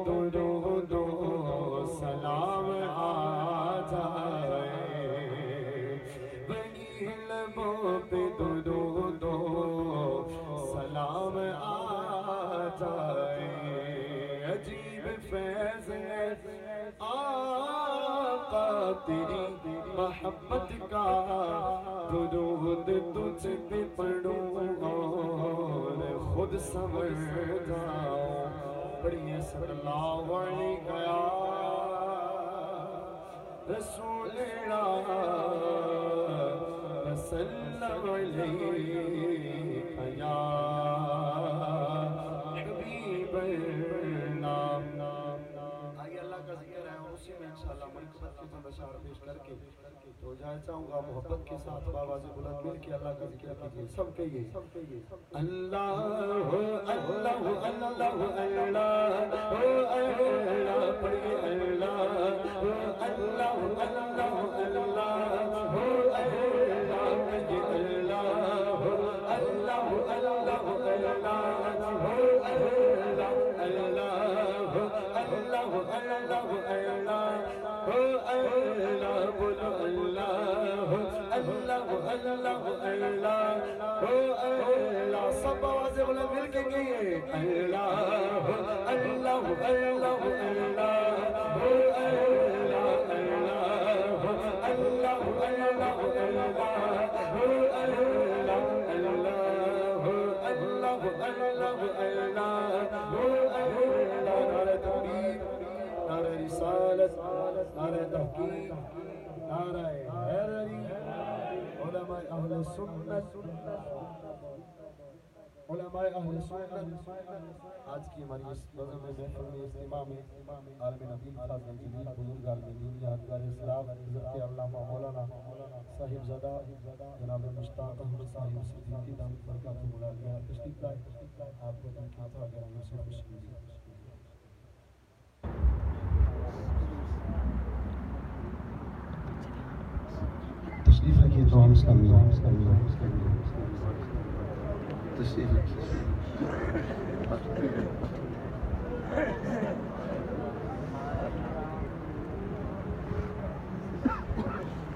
درود و سلام آ جائے، وہی لبوں پہ درود و سلام آ جائے۔ عجیب فیض ہے آقا تیری محبت کا، درود تجھ پہ پڑھوں اور خود سنور جاؤں۔ پڑھیے صلی اللہ علیہ یا رسول اللہ، وسلم علیہ یا حبیب اللہ۔ آئیے اللہ کا ذکر ہے اور اسی میں انشاءاللہ منقبت کے چند اشعار پیش کر کے تو جائے چاہوں گا محبت کے ساتھ بآواز بلند مل کے اللہ کا ذکر کیجئے سب کہیے اللہ اللہ اللہ اللہ پڑھیے اللہ اللہ اللہ اللہ کہیے اللہ اللہ اللہ سب آوازیں بلند مل کے کہیے اللہ اللہ اللہ نعرہ رسالت، نعرہ تحقیق، نعرہ حیدری، علماء اہل سنت، علماء اہل سنت۔ آج کی ہماری اس نظم محفل میں اجتماع میں عالم نبی خاص جلیل بزرگ عالم دین یادگار اسلام حضرت علامہ مولانا صاحب زادہ جناب مشتاق احمد صاحب صدیقی دامت برکاتہ العالیہ تشریف لائے، آپ کو تنقید وغیرہ میں سے خوش کیجیے۔ تشریف رکھیے تو ہم اس کا تشریف رکھیے۔